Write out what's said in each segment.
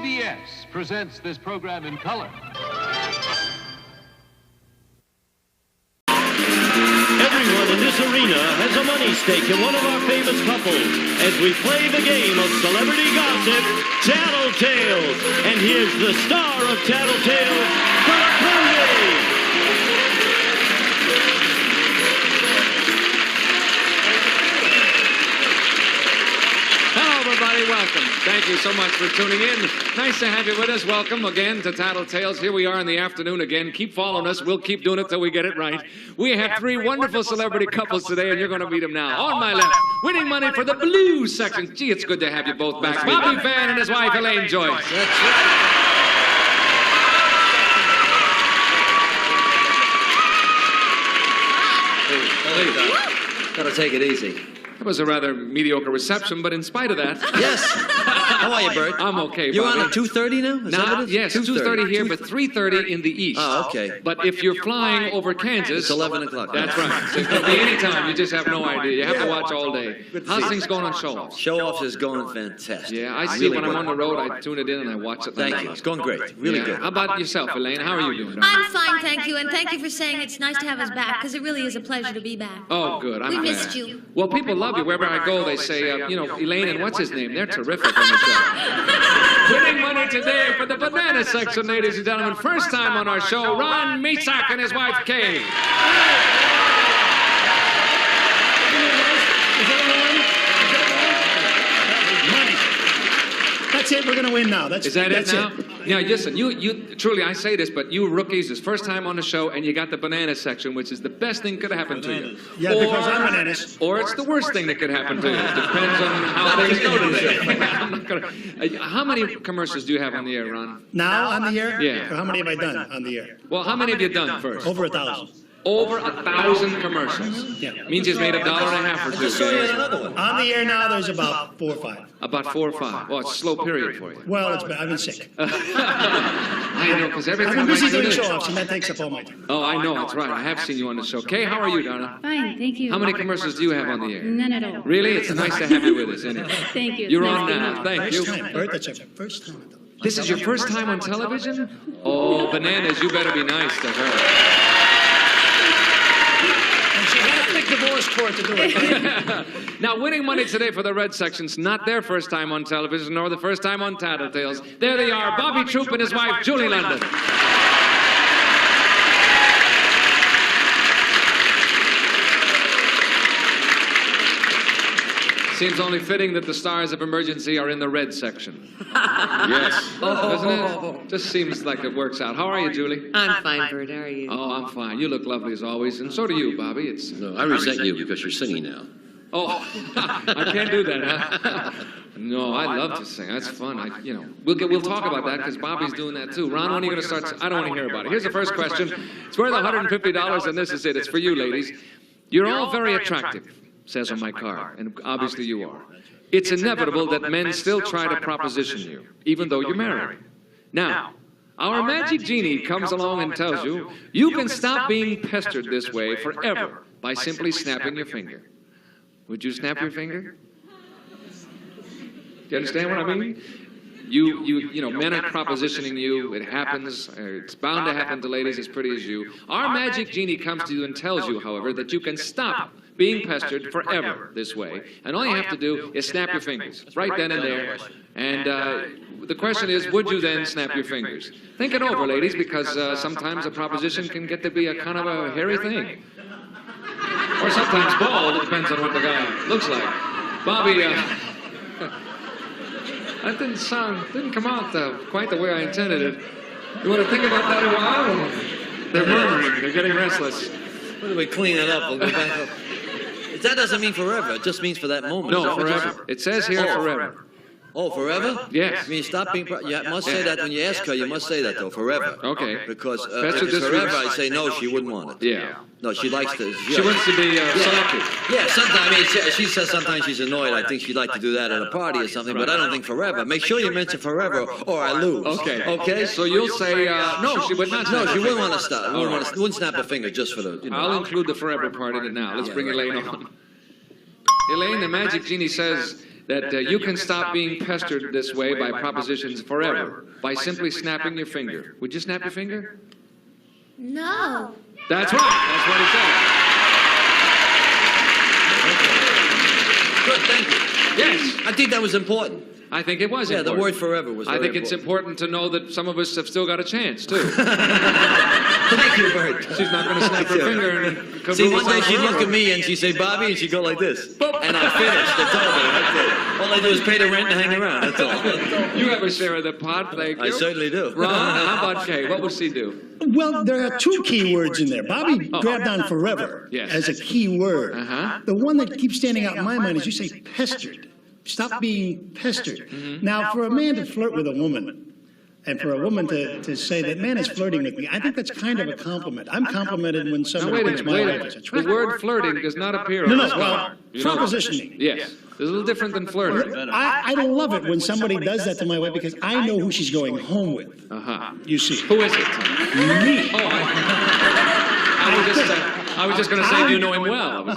CBS presents this program in color. Everyone in this arena has a money stake in one of our famous couples as we play the game of celebrity gossip, Tattletales. And here's the star of Tattletales, Bert Convy. Everybody, welcome. Thank you so much for tuning in. Nice to have you with us. Welcome again to Tattletales. Here we are in the afternoon again. Keep following us. We'll keep doing it till we get it right. We have three wonderful celebrity couples today, and you're going to meet them now. On my left, winning money for the blues section. Gee, it's good to have you both back. Bobby Van and his wife, Elaine Joyce. That's right. Gotta take it easy. That was a rather mediocre reception, but in spite of that... Yes. How are you, Bert? I'm okay, You're Bobby. on at 2:30 now? Is that what it is? Yes, 2:30 here, but 3:30 in the east. Oh, okay. But if you're flying over Kansas... It's 11 o'clock. That's right. So it could be any time. You just have no idea. You have to watch all day. How's things going on show-offs? Show-offs is going fantastic. Yeah, I see when I'm on the road, I tune it in and I watch it. Thank you. It's going great. Really good. How about yourself, Elaine? How are you doing? I'm fine, thank you, and thank you for saying it's nice to have us back, because it really is a pleasure to be back. Oh, good. I'm We glad. missed you. Well, people love you. Wherever I go, they say, Elaine and what's his name? They're terrific on the show. Winning money today for the banana section, ladies and gentlemen. First time on our show, Ron Misak and his wife, Kay. That's it. We're going to win now. Is that it now? Yeah, listen, you truly, I say this, but you rookies, it's first time on the show, and you got the banana section, which is the best thing could have happened to you. Yeah, because I'm bananas. Or it's the worst thing that could happen to you. It depends on how things go today. How many commercials do you have on the air, Ron? Now on the air? Yeah. Or how many have I done on the air? Well, how many have you done first? Over 1,000. Over 1,000 commercials. Yeah. Means you've made $1.50 or Just saw you two. in another one. On the air now, there's about 4 or 5. About 4 or 5. Well, it's a slow period for you. Well, I've been sick. I know, because every I've time been I busy do doing this... show-offs, and that takes up all my time. Oh, I know, that's right. I have seen you on the show. Kay, how are you, Donna? Fine, thank you. How many commercials do you have on the air? None at all. Really? It's nice to have you with us, isn't it? Thank you. You're It's on nice to now. know. Thank First you. time, Bert. That's your first time. This is your first time on television? Oh, bananas, you better be nice to her. And she had a big divorce court to do it. Now, winning money today for the Red Section's not their first time on television, nor the first time on Tattletales. There they are, Bobby Troop and his wife, Julie London. Seems only fitting that the stars of Emergency are in the Red Section. Yes. Doesn't it? Just seems like it works out. How are you, Julie? I'm fine, Bert. How are you? Oh, I'm fine. You look lovely as always, and so do you, Bobby. It's... No, I resent you because you're singing now. Oh, I can't do that, huh? No, I love to sing. That's fun. We'll talk about that because Bobby's doing that too. Ron, when are you going to start? I don't want to hear about it. Here's the first question. It's worth $150, and this is it. It's for you, ladies. You're all very attractive, says on my card, and obviously you are. It's inevitable that men still try to proposition you, even though you're married. Now, our magic genie comes along and tells you, you can stop being pestered this way forever by simply snapping your finger. Would you snap your finger? Do you understand what I mean? Men are propositioning you. It happens. It's bound to happen to ladies as pretty as you. Our magic genie comes to you and tells you, however, that you can stop being pestered forever this way. And all you have to do is snap your fingers right then and there. And the question is, would you then snap your fingers? Think it over, ladies, because sometimes a proposition can get to be a kind of a hairy thing. Or sometimes bald. It depends on what the guy looks like. Bobby, that didn't come out quite the way I intended it. You want to think about that a while? They're murmuring. They're getting restless. Why don't we clean it up? We'll go back up. That doesn't mean forever. It just means for that moment. No, forever. It says here forever. Oh, forever? Yes. I mean, stop being... You must say that when you ask her. You must say that, though, forever. Okay. Because That's if what it's this forever, means. I say no, she wouldn't want it. Yeah. No, she likes to... She wants to be selective. Yeah, sometimes, I mean, she says sometimes she's annoyed. I think she'd like to do that at a party or something, but I don't think forever. Make sure you mention forever, or I lose. Okay. Okay? So you'll say, no, she would not. No, she wouldn't want to stop. Wouldn't snap a finger just for the... I'll include the forever part in it now. Let's bring Elaine on. Elaine, the magic genie says that you can stop being pestered this way by propositions forever by simply snapping your finger. Would you snap your finger? No. That's right. That's what he said. Good, thank you. Yes. I think that was important. I think it was Yeah, important. the word forever was I very think it's important to know that some of us have still got a chance, too. Thank you, Bert. She's not going to snap her finger and See, move one day us she'd on look forever. at me and she'd say, Bobby, and she'd go like this. And I finished. That's all. That's it. All I do is pay the rent and hang around. That's all. You have a share of the pot, thank you. I certainly do. Ron, how about Kay? What would she do? Well, there are two key words in there. Bobby grabbed on forever Yes. as a key word. Uh-huh. The one that keeps standing out in my mind is you say pestered. Stop being pestered. Now, for a man to flirt with a woman, and for a woman to say that man is flirting with me, I think that's kind of a compliment. I'm complimented when Now, somebody wait a thinks minute, my wait a wife is minute. The attractive. word flirting does not appear No, on no, this well, card. You know that. propositioning. Yes. It's a little different than flirting. I don't love it when somebody does that to my wife because I know who she's going home with. Uh-huh. You see. Who is it? Me. Oh, I was just going to say, do you know him well?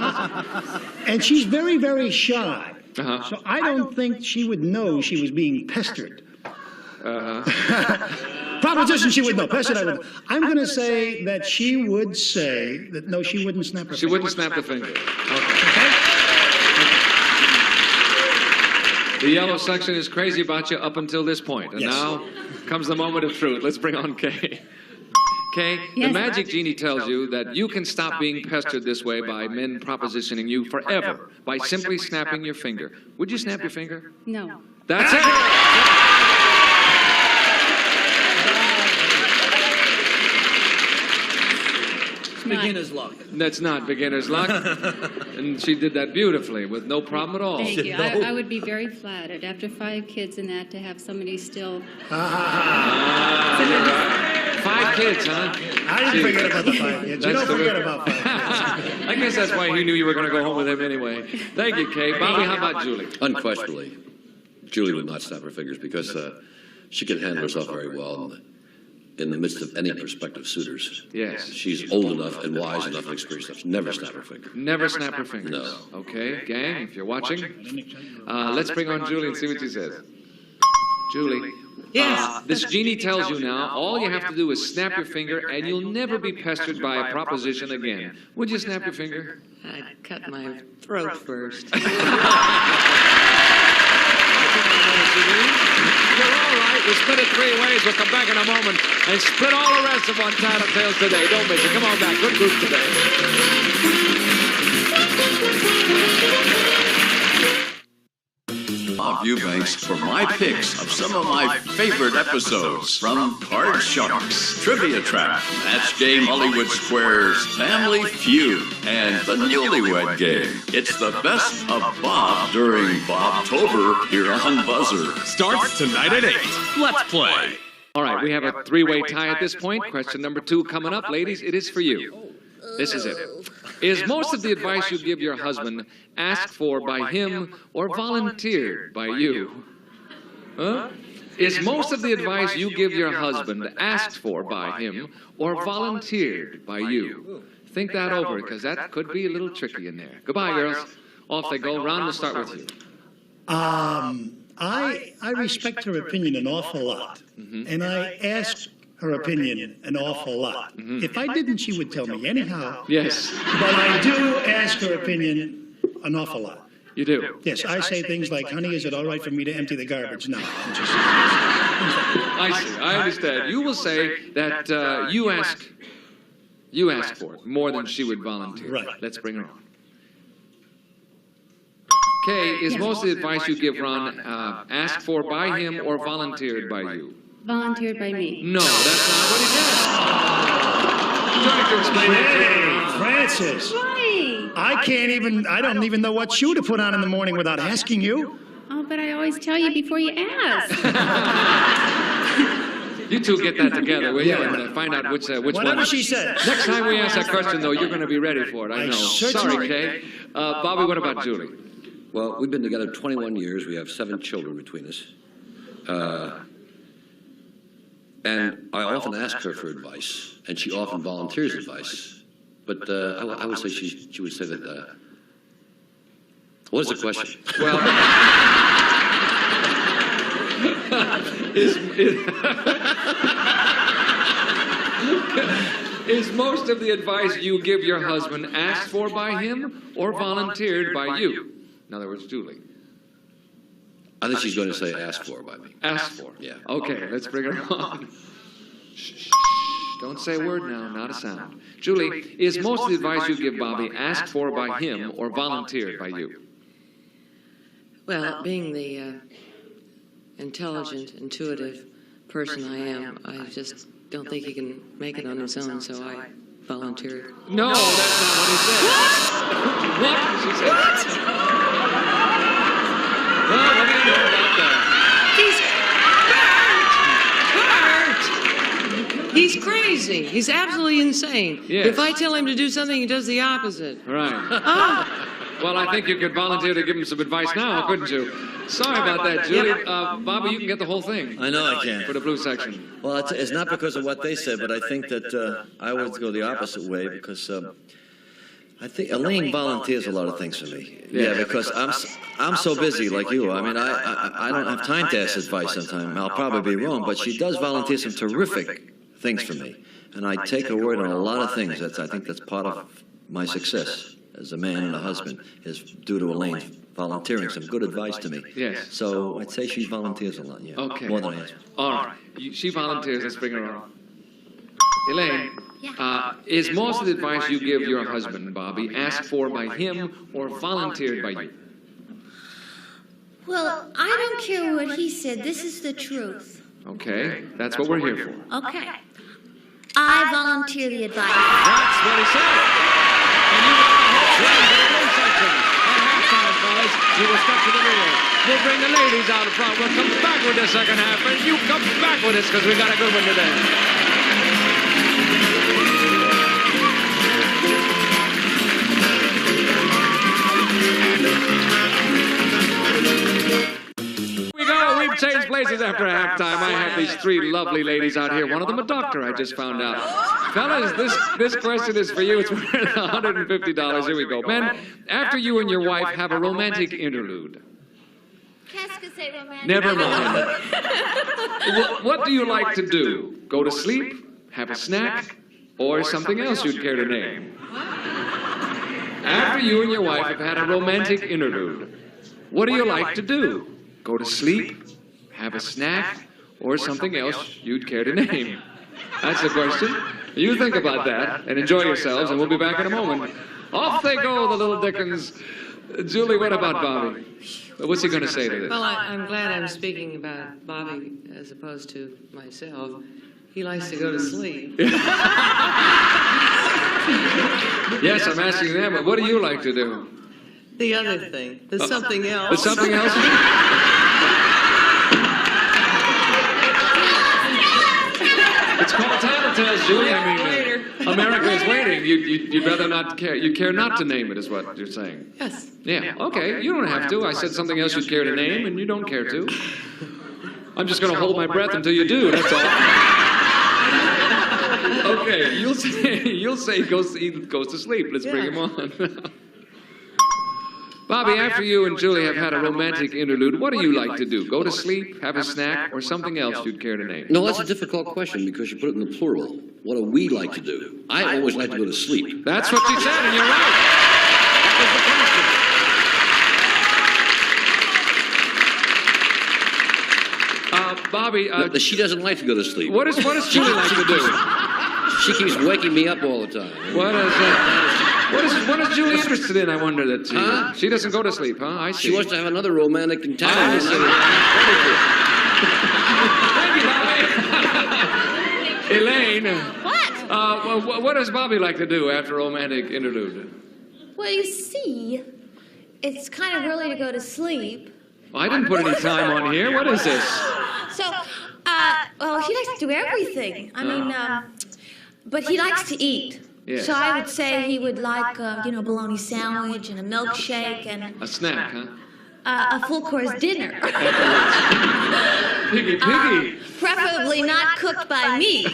And she's very, very shy. Uh-huh. So I don't think she would know she was being pestered. Proposition she would know. Pestered I would. I'm going to say that she would say that no, she wouldn't snap her She finger. wouldn't snap the finger. Okay. The yellow section is crazy about you up until this point. And Yes. now comes the moment of truth. Let's bring on Kay. Kay, the Yes. magic genie tells you that you can stop being pestered this way by men propositioning you forever by simply snapping your finger. Would you snap your finger? No. That's it. Beginner's luck. That's not beginner's luck. And she did that beautifully with no problem at all. Thank you. I would be very flattered after 5 kids and that to have somebody still. 5 kids, huh? I didn't forget about the 5 kids. You That's don't the forget way- about 5 kids. I guess that's why he knew you were going to go home with him anyway. Thank you, Kay. Bobby, how about Julie? Unquestionably, Julie would not snap her fingers because she can handle herself very well in the midst of any prospective suitors. Yes. She's old enough and wise enough and experienced enough to never snap her finger. Never snap her fingers. No. Okay, gang, if you're watching, let's bring on Julie and see what she says. Julie. Yes. This genie tells you now, all you have to do is snap your finger and you'll never be pestered by a proposition again. Would you snap your finger? I'd cut my throat first. You're all right. We split it 3 ways. We'll come back in a moment and split all the rest of One Tattletales today. Don't miss it. Come on back. Good group today. Bob Eubanks for my picks of some of my favorite episodes from Card Sharks, Trivia Trap, Match Game Hollywood Squares, Family Feud, and the Newlywed Game. It's the best of Bob during Bobtober here on Buzzer. Starts tonight at 8. Let's play. All right, we have a 3-way tie at this point. Question number 2 coming up. Ladies, it is for you. This is it. Is most of the advice you give your husband asked for by him or volunteered by you? Huh? Is most of the advice you give your husband asked for by him or volunteered by you? Think that over, because that could be a little tricky in there. Goodbye, girls. Off they go. Ron, we'll start with you. I respect her opinion an awful lot, and I ask her opinion an awful lot. If I didn't, she would tell me anyhow. Yes. But I do ask her opinion an awful lot. You do? Yes, I say things like, honey, is it all right for me to empty the garbage? No. I see. I understand. You will say that you ask for it more than she would volunteer. Right. Let's bring her on. Kay, is most of the advice you give Ron asked for by him or volunteered by you? Volunteered by me. No, that's not what he did. Trying to explain it to her. Francis, Why? I don't even know what shoe to put on in the morning without asking you. Oh, but I always tell you before you ask. You two get that together, will you? And find out which Whatever one. she says. Next time we ask that question, though, you're going to be ready for it, I know. Sorry, Kay. Bobby, what about Julie? Well, we've been together 21 years. We have 7 children between us. And I often ask her for advice, and she often volunteers advice. But I would say she would say that. What is the question? Well, Is most of the advice you give your husband asked for by him or volunteered by you? In other words, Julie. I think she's going to say asked for by me. Asked for? Yeah. Okay, let's bring her on. Shh. Don't say a word now, not a sound. Julie, is most of the advice you give Bobby asked for by him or volunteered by you? Well, being the intelligent, intuitive person I am, I just don't think he can make it on his own, so I volunteered. No, that's not what he said. What? She said. What? Well, what do you know about that? Bert! He's crazy. He's absolutely insane. Yes. If I tell him to do something, he does the opposite. Right. Oh. Well, I think you could volunteer to give him some advice now, couldn't you? Sorry about that, Julie. Bobby, you can get the whole thing. I know I can. For the blue section. Well, it's not because of what they said, but I think that I would go the opposite way because I think Elaine volunteers a lot of things for me. Yeah, because I'm so busy like you. I mean, I don't have time to ask advice sometimes. I'll probably be wrong, but she does volunteer some terrific things for me, and I take her word on a lot of things. I think that's part of my success as a man and a husband is due to Elaine volunteering some good advice to me. Yes. So I'd say she volunteers a lot, yeah. Okay. More than I ask. All right. She volunteers. Let's bring her on. Elaine, is most of the advice you give your husband, Bobby, asked for by him or volunteered by you? Well, I don't care what he said. This is the truth. Okay. That's what we're here for. Okay. I volunteer the advice. That's what he said. And you got the whole thing for the blue section. At halftime, fellas, you were stuck to the rear. We'll bring the ladies out front. We'll come back with the second half, and you come back with us because we got a good one today. We've changed places after halftime. I have these three lovely ladies out here. One of them a doctor, I just found out. Fellas, this question is for you. It's worth $150. Here we go. Men, after you and your wife have a romantic interlude. Qu'est-ce que c'est romantic? Never mind. What do you like to do? Go to sleep, have a snack, or something else you'd care to name? After you and your wife have had a romantic interlude, what do you like to do? Go to sleep, have a snack, or something else you'd care to name? That's the question. You think about that and enjoy yourselves, and we'll be back in a moment. Off they go, the little Dickens. Julie, what about Bobby? What's he going to say to this? Well, I'm glad I'm speaking about Bobby as opposed to myself. He likes to go to sleep. Yes, I'm asking them, but what do you like to do? The other thing, the something else. The something else? It's called Tattletales, Julie. I mean, America is waiting. You'd rather not care. You care not to name it, is what you're saying. Yes. Yeah. Okay. You don't have to. I said something else you'd care to name, and you don't care to. I'm just going to hold my breath until you do. That's all. Okay. You'll say he goes to sleep. Let's bring him on. Bobby, after you and Julie have had a romantic interlude, what do you like to do? Go to sleep, have a snack, or something else you'd care to name? No, that's a difficult question because you put it in the plural. What do we like to do? I always like to go to sleep. That's what you said, and you're right. That was the question. Bobby, she doesn't like to go to sleep. What does Julie like to do? She keeps waking me up all the time. What is Julie interested in, I wonder? That she doesn't go to sleep, huh? I see. She wants to have another romantic encounter. Thank you, Bobby. Elaine. What? What does Bobby like to do after a romantic interlude? Well, you see, it's kind of early to go to sleep. Well, I didn't put any time on here. What is this? So, well, he likes to do everything. I mean, but he likes to eat. Yes. So I would say he would like, bologna sandwich and a milkshake and a snack, huh? A full-course dinner. Piggy. Preferably not cooked by me.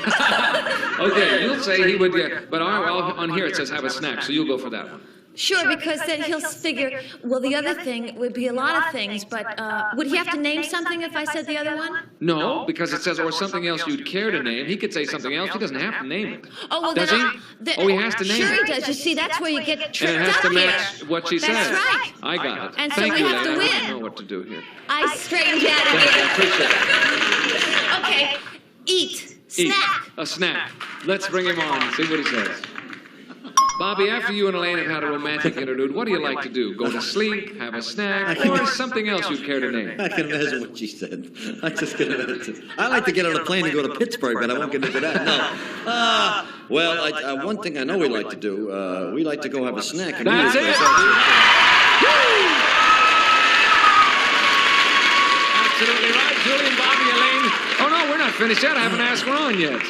Okay, you'll say he would, but on here it says have a snack, so you'll go for that one. Sure, because then he'll figure, well, the other thing would be a lot of things, but would he have to name something if I said the other one? No, because it says, or something else you'd care to name. He could say something else. He doesn't have to name it. Oh, well, does then he? Oh, he has to name sure it. Sure he does. You see, that's where you get And tripped it has up to here. match what she says. That's right. I got it. And so Thank we you, have to Elaine. I win. don't know what to do here. I straightened you out Thank you. I again. appreciate it. Okay, eat. Eat. Snack. A snack. Let's bring him on and see what he says. Bobby, after you and Elaine have had a romantic interlude, what do you like to do? Go to sleep, have a snack, or something else you'd care to name? I can imagine what she said. I just can imagine. I like to get on a plane and go to Pittsburgh, but I won't get into that. No. Well, one thing I know we like to do, we like to go have a snack. And That's it. Absolutely right, Julie and Bobby, Elaine. Oh no, we're not finished yet. I haven't asked Ron yet.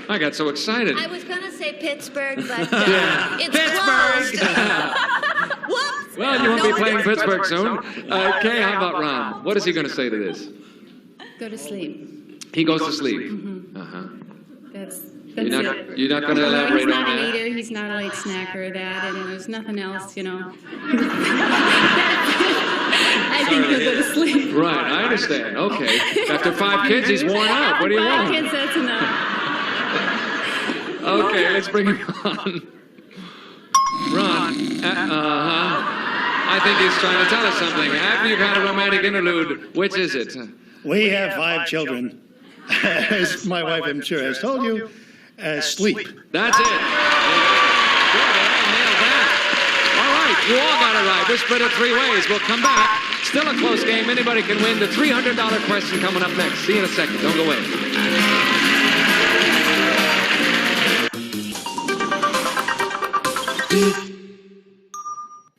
I got so excited. I was going to say Pittsburgh, but Yeah. it's Pittsburgh. closed. Whoops. Well, you won't be No, playing it's Pittsburgh soon. Okay, how about Ron? What is he going to say to this? Go to sleep. He goes to sleep. Uh-huh. That's You're it. you're not going to elaborate He's on not an that? eater, he's not a late snacker, that, and there's nothing else, I think he'll go to sleep. Right, I understand. Okay. After 5 kids, he's worn out. What do you want? 5 kids, that's enough. Okay, let's bring him on. Ron, I think he's trying to tell us something. After you've had a romantic interlude, which is it? We have 5 children. As my wife, I'm sure, has told you, sleep. That's it. Good, nailed that. All right, you all got it right. We're split it 3 ways. We'll come back. Still a close game. Anybody can win. The $300 question coming up next. See you in a second. Don't go away.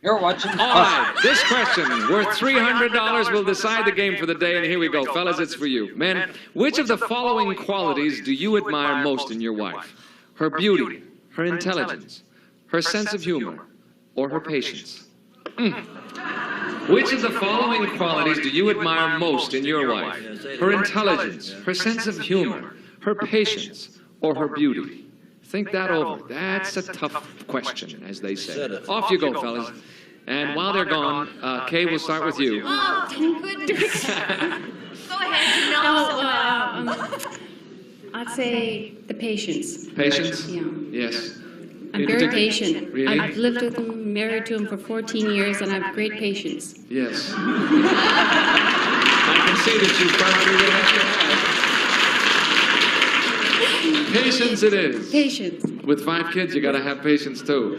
You're watching. All right, this question, worth $300, will decide the game for the day, and here we go. Fellas, it's for you. Men, which of the following qualities do you admire most in your wife? Her beauty, her intelligence, her sense of humor, or her patience? Which of the following qualities do you admire most in your wife? Her intelligence, her sense of humor, her patience, or her beauty? Think that over. That's a tough question, as they say. Off you go, fellas. And while they're gone, Kay, we'll start with you. Oh, thank goodness. Go ahead. I'd say the patience. Patience? Yeah. Yes. I'm very patient. Really? I've lived with him, married to him for 14 years, and I have great patience. Yes. I can see that you probably will have to have. Patience it is. Patience. With 5 kids, you got to have patience too.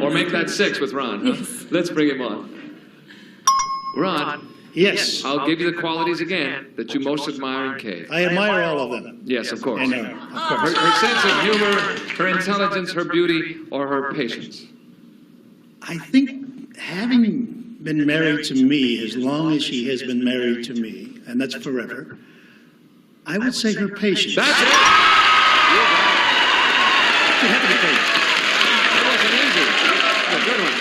Or make that 6 with Ron. Huh? Let's bring him on. Ron. Yes. I'll give you the qualities again that you most admire in Kay. I admire all of them. Yes, of course. I know, of course. Her sense of humor, her intelligence, her beauty, or her patience. I think having been married to me as long as she has been married to me, and that's forever, I would say her patience. That's it! You have to be patient. That wasn't easy. A good one.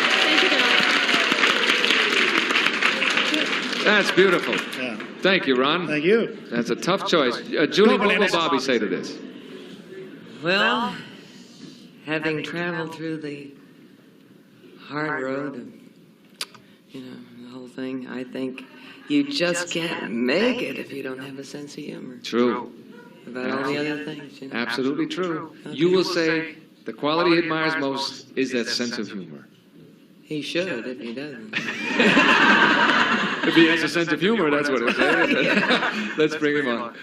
That's beautiful. Yeah. Thank you, Ron. Thank you. That's a tough choice. Julie, what will bananas. Bobby say to this? Well, having traveled through the hard road of, the whole thing, I think you just can't make it if you don't have a sense of humor. True. About all the other things, Absolutely true. You will say the quality he admires most is that sense of humor. He should if he doesn't. If he has a sense of humor, that's what it is. Let's bring him on.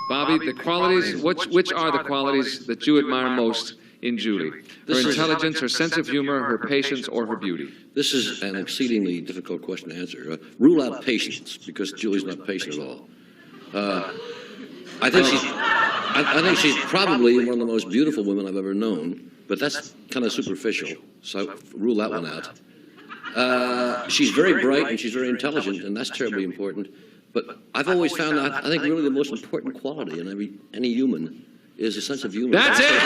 Bobby, the qualities, which are the qualities that you admire most in Julie? Her intelligence, her sense of humor, her patience, or her beauty? This is an exceedingly difficult question to answer. Rule out patience, because Julie's not patient at all. I think she's probably one of the most beautiful women I've ever known, but that's kind of superficial, so rule that one out. She's very bright and she's very intelligent, and that's terribly important. But I've always found that I think really the most important quality in any human is a sense of humor. That's it!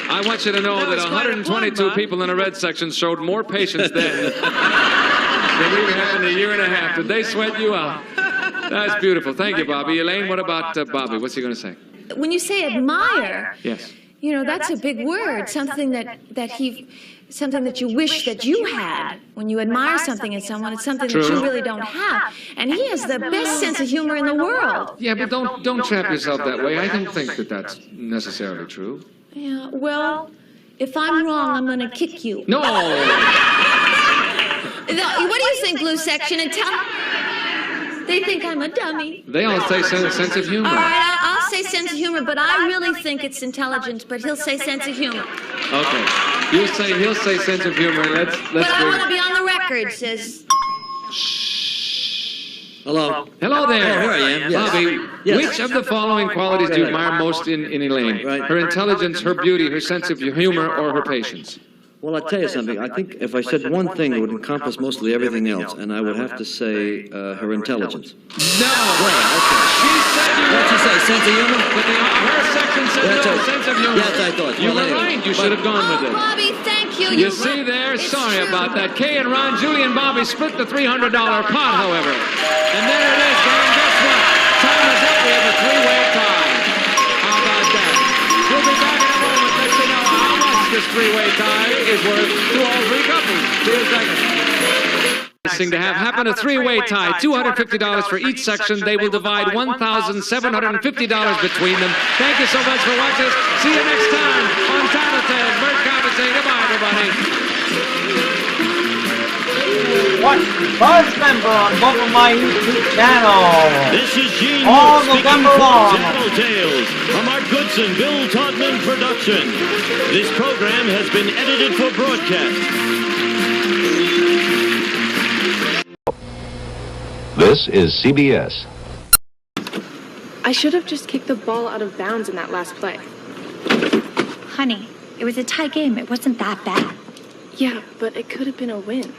I want you to know that 122 people in the red section showed more patience then than we had in a year and a half. Did they sweat you out? That's beautiful. Thank you, Bobby. Elaine, what about Bobby? What's he going to say? When you say admire, Yes. you know, that's a big word, something something that you wish that you had. When you admire something in someone, it's something that True. you really don't have. And he has the best sense of humor in the world. Yeah, but don't trap yourself that way. I don't think that that's necessarily true. Yeah, well, if I'm wrong, I'm going to kick you. No! What do you think, Blue Section? And tell... They think I'm a dummy. They all say sense of humor. All right, I'll say sense of humor, but I really think it's intelligence, but he'll say sense of humor. Okay. He'll say sense of humor. Let's But I go. want to be on the record, says... Hello. Hello there. Oh, here I am. Yes. Bobby, Yes. which of the following qualities do you admire most in Elaine? Right. Her intelligence, her beauty, her sense of humor, or her patience? Well, I'll tell you something. I think if I said one thing, it would encompass mostly everything else, and I would have to say her intelligence. No! Well, okay. She said you What'd you say, sense of humor? But her section said That's no, right. sense of humor. Yes, I thought. You Well, were anyway. right. You should have gone Oh, with it. Bobby, thank you. You see there? It's Sorry true. about that. Kay and Ron, Julie and Bobby split the $300 pot, however. And there it is, gang. Guess what? Time is up. We have a three-way tie. How about that? We'll be back in a moment. Let's see now how much this three-way tie is worth to all three couples. See you in a second. Thing to have happen, a three-way tie, $250 for each section. They will divide $1,750 between them. Thank you so much for watching us. See you next time on Tattletales. Bert Cobbin saying goodbye, everybody. Watch Buzz Member on both of my YouTube channels. This is Gene All Wood speaking November for long. Tattletales, a Mark Goodson, Bill Todman production. This program has been edited for broadcast. This is CBS. I should have just kicked the ball out of bounds in that last play. Honey, it was a tie game. It wasn't that bad. Yeah, but it could have been a win.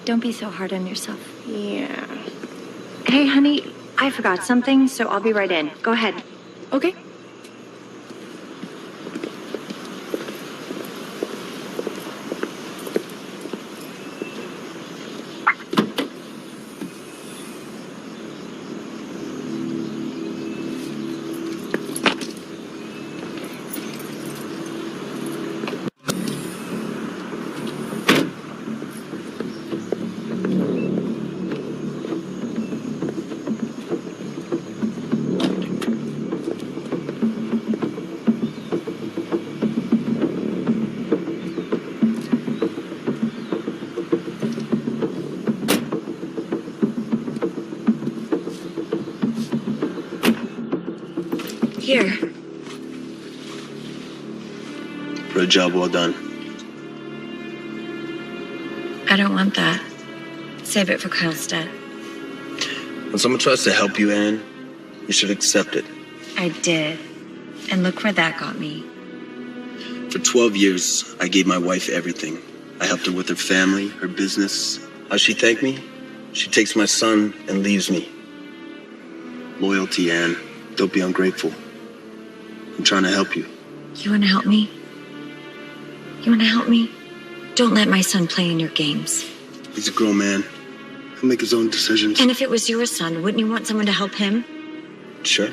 Don't be so hard on yourself. Yeah. Hey, honey, I forgot something, so I'll be right in. Go ahead. Okay. Here. For a job well done. I don't want that. Save it for Kyle's death. When someone tries to help you, Anne, you should accept it. I did. And look where that got me. For 12 years, I gave my wife everything. I helped her with her family, her business. How's she thank me? She takes my son and leaves me. Loyalty, Anne. Don't be ungrateful. I'm trying to help you. You want to help me? You want to help me? Don't let my son play in your games. He's a grown man. He'll make his own decisions. And if it was your son, wouldn't you want someone to help him? Sure.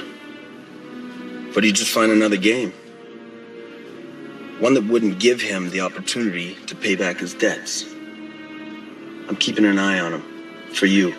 But he'd just find another game. One that wouldn't give him the opportunity to pay back his debts. I'm keeping an eye on him. For you.